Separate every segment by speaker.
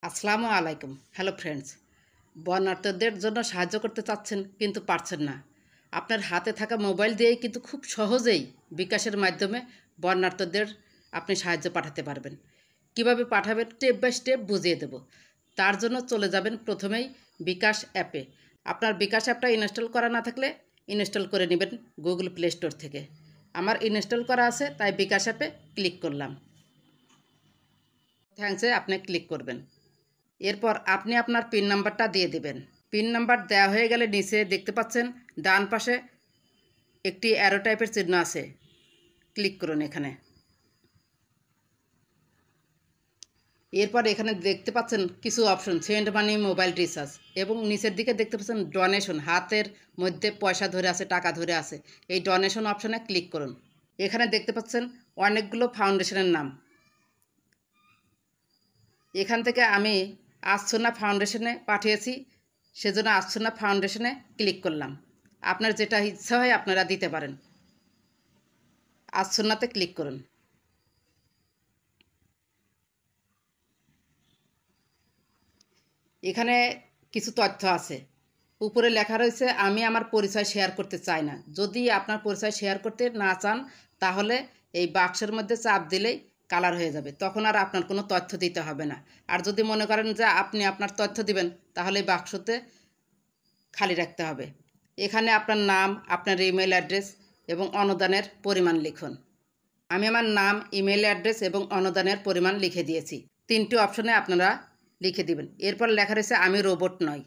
Speaker 1: আসসালামু আলাইকুম। Hello friends, বন্যার্তদের জন্য সাহায্য করতে চাচ্ছেন কিন্তু পারছেন না। আপনার হাতে থাকা মোবাইল দিয়েই কিন্তু খুব সহজেই বিকাশের মাধ্যমে বন্যার্তদের আপনি সাহায্য পাঠাতে পারবেন। কিভাবে পাঠাবেন স্টেপ বাই স্টেপ বুঝিয়ে দেব। তার জন্য চলে যাবেন প্রথমেই বিকাশ অ্যাপে। আপনার বিকাশ অ্যাপটা ইনস্টল করা না থাকলে ইনস্টল করে নেবেন গুগল প্লে স্টোর থেকে। আমার ইনস্টল করা আছে, তাই বিকাশ অ্যাপে ক্লিক করলাম। থ্যাঙ্কসে আপনি ক্লিক করবেন। এরপর আপনি আপনার পিন নাম্বারটা দিয়ে দেবেন। পিন নাম্বার দেওয়া হয়ে গেলে নিচে দেখতে পাচ্ছেন ডান পাশে একটি অ্যারো টাইপের চিহ্ন আছে, ক্লিক করুন এখানে। এরপর এখানে দেখতে পাচ্ছেন কিছু option, send money, mobile recharge, এবং নিচের দিকে দেখতে পাচ্ছেন ডোনেশন, হাতের মধ্যে পয়সা ধরে আছে, টাকা ধরে আছে। এই ডোনেশন অপশনে ক্লিক করুন। এখানে দেখতে পাচ্ছেন অনেকগুলো ফাউন্ডেশনের নাম। এখান থেকে আমি আচ্ছন্না ফাউন্ডেশনে পাঠিয়েছি, সেজন্য আচ্ছন্না ফাউন্ডেশনে ক্লিক করলাম। আপনার যেটা ইচ্ছা হয় আপনারা দিতে পারেন। আচ্ছন্নাতে ক্লিক করুন। এখানে কিছু তথ্য আছে। উপরে লেখা রয়েছে আমি আমার পরিচয় শেয়ার করতে চাই না। যদি আপনার পরিচয় শেয়ার করতে না চান তাহলে এই বাক্সের মধ্যে চাপ দিলেই কালার হয়ে যাবে, তখন আর আপনার কোনো তথ্য দিতে হবে না। আর যদি মনে করেন যে আপনি আপনার তথ্য দিবেন তাহলে এই বাক্সতে খালি রাখতে হবে। এখানে আপনার নাম, আপনার ইমেল অ্যাড্রেস এবং অনুদানের পরিমাণ লিখুন। আমি আমার নাম, ইমেল অ্যাড্রেস এবং অনুদানের পরিমাণ লিখে দিয়েছি। তিনটি অপশনে আপনারা লিখে দিবেন। এরপর লেখা রয়েছে আমি রোবট নই।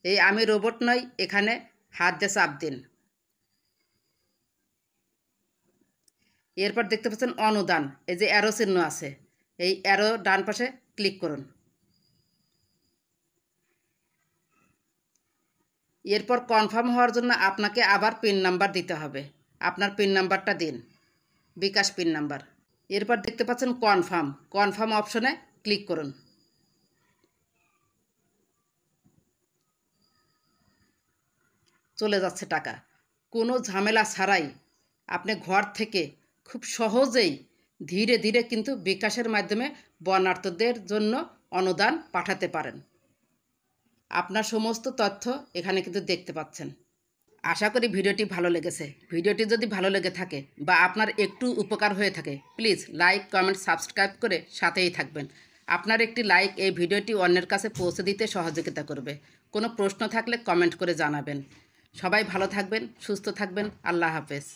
Speaker 1: এই আমি রোবট নই এখানে হাত দিয়ে চাপ দিন। এরপর দেখতে পাচ্ছেন অনুদান, এই যে অ্যারো চিহ্ন আছে, এই অ্যারো ডান পাশে ক্লিক করুন। এরপর কনফার্ম হওয়ার জন্য আপনাকে আবার পিন নাম্বার দিতে হবে। আপনার পিন নাম্বারটা দিন, বিকাশ পিন নাম্বার। এরপর দেখতে পাচ্ছেন কনফার্ম অপশনে ক্লিক করুন। চলে যাচ্ছে টাকা। কোনো ঝামেলা ছাড়াই আপনি ঘর থেকে খুব সহজেই ধীরে ধীরে কিন্তু বিকাশের মাধ্যমে বন্যার্তদের জন্য অনুদান পাঠাতে পারেন। আপনার সমস্ত তথ্য এখানে কিন্তু দেখতে পাচ্ছেন। আশা করি ভিডিওটি ভালো লেগেছে। ভিডিওটি যদি ভালো লেগে থাকে বা আপনার একটু উপকার হয়ে থাকে, প্লিজ লাইক, কমেন্ট, সাবস্ক্রাইব করে সাথেই থাকবেন। আপনার একটি লাইক এই ভিডিওটি অন্যের কাছে পৌঁছে দিতে সহযোগিতা করবে। কোনো প্রশ্ন থাকলে কমেন্ট করে জানাবেন। সবাই ভালো থাকবেন, সুস্থ থাকবেন। আল্লাহ হাফেজ।